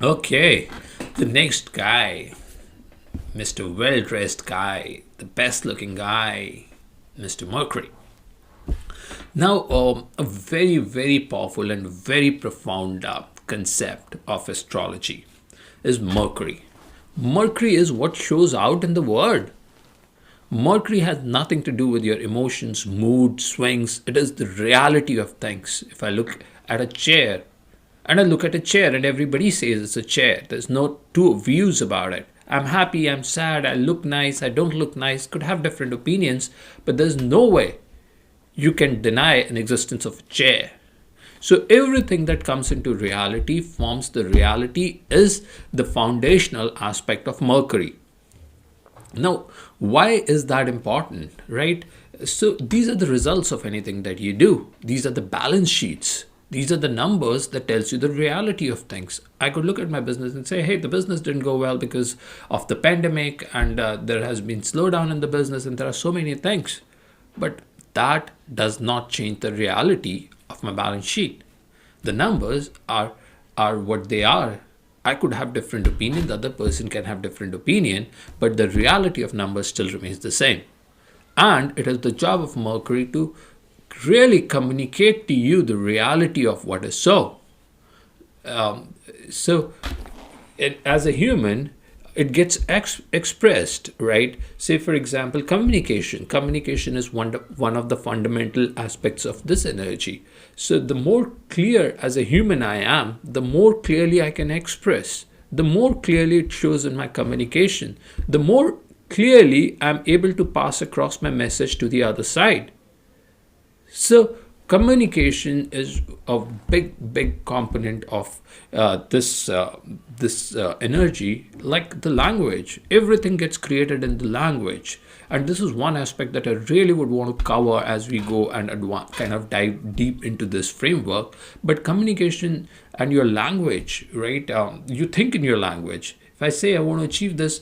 Okay, the next guy, Mr. Well dressed guy, the best looking guy, Mr. Mercury. Now, a very, very powerful and very profound concept of astrology is Mercury. Mercury is what shows out in the world. Mercury has nothing to do with your emotions, mood, swings. It is the reality of things. If I look at a chair and I look at a chair and everybody says it's a chair, there's no two views about it. I'm happy, I'm sad, I look nice, I don't look nice, could have different opinions, but there's no way you can deny an existence of a chair. So everything that comes into reality forms the reality is the foundational aspect of Mercury. Now, why is that important, right? So these are the results of anything that you do. These are the balance sheets. These are the numbers that tells you the reality of things. I could look at my business and say, hey, the business didn't go well because of the pandemic and there has been slowdown in the business and there are so many things. But that does not change the reality of my balance sheet. The numbers are what they are. I could have different opinion, the other person can have different opinion, but the reality of numbers still remains the same. And it is the job of Mercury to really communicate to you the reality of what is so. So as a human, it gets expressed, right? Say, for example, communication. Communication is one of the fundamental aspects of this energy. So the more clear as a human I am, the more clearly I can express. The more clearly it shows in my communication. The more clearly I'm able to pass across my message to the other side. So communication is a big component of this energy, like the language. Everything gets created in the language, and this is one aspect that I really would want to cover as we go and kind of dive deep into this framework. But communication and your language, right? You think in your language. If I say I want to achieve this,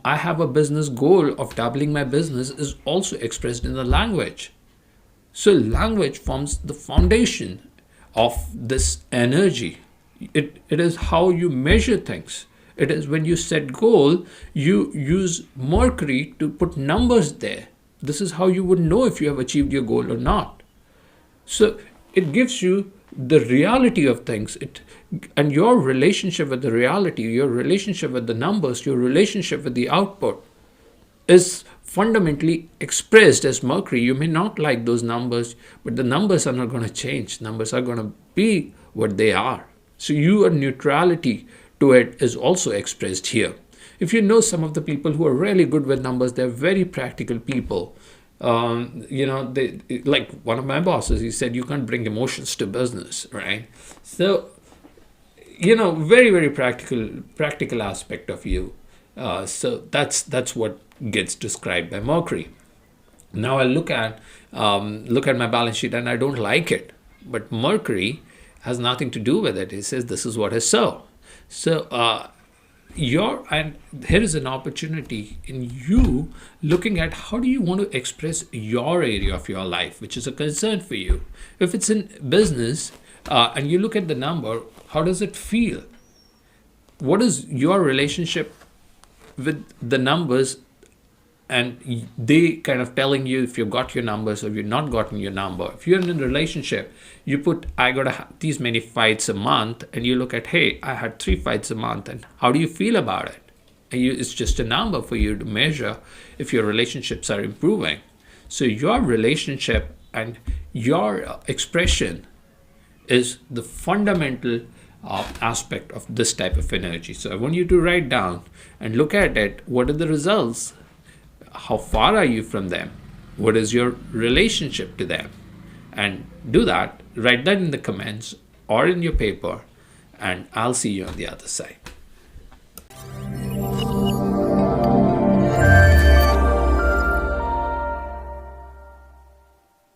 I have a business goal of doubling my business, is also expressed in the language. So language forms the foundation of this energy. It is how you measure things. It is when you set goal, you use Mercury to put numbers there. This is how you would know if you have achieved your goal or not. So it gives you the reality of things. And your relationship with the reality, your relationship with the numbers, your relationship with the output is fundamentally expressed as Mercury. You may not like those numbers, but the numbers are not going to change. Numbers are going to be what they are. So your neutrality to it is also expressed here. If you know some of the people who are really good with numbers, they're very practical people. They, like one of my bosses, he said, you can't bring emotions to business, right? So, very, very practical aspect of you. So that's what gets described by Mercury. Now I look at my balance sheet and I don't like it, but Mercury has nothing to do with it. He says this is what is so. So and here is an opportunity in you looking at how do you want to express your area of your life, which is a concern for you. If it's in business and you look at the number, how does it feel? What is your relationship with the numbers, and they kind of telling you if you've got your numbers or if you've not gotten your number. If you're in a relationship, you put, I got to have these many fights a month, and you look at, hey, I had 3 fights a month, and how do you feel about it? And it's just a number for you to measure if your relationships are improving. So your relationship and your expression is the fundamental aspect of this type of energy. So I want you to write down and look at it. What are the results? How far are you from them? What is your relationship to them? And do that. Write that in the comments or in your paper, and I'll see you on the other side.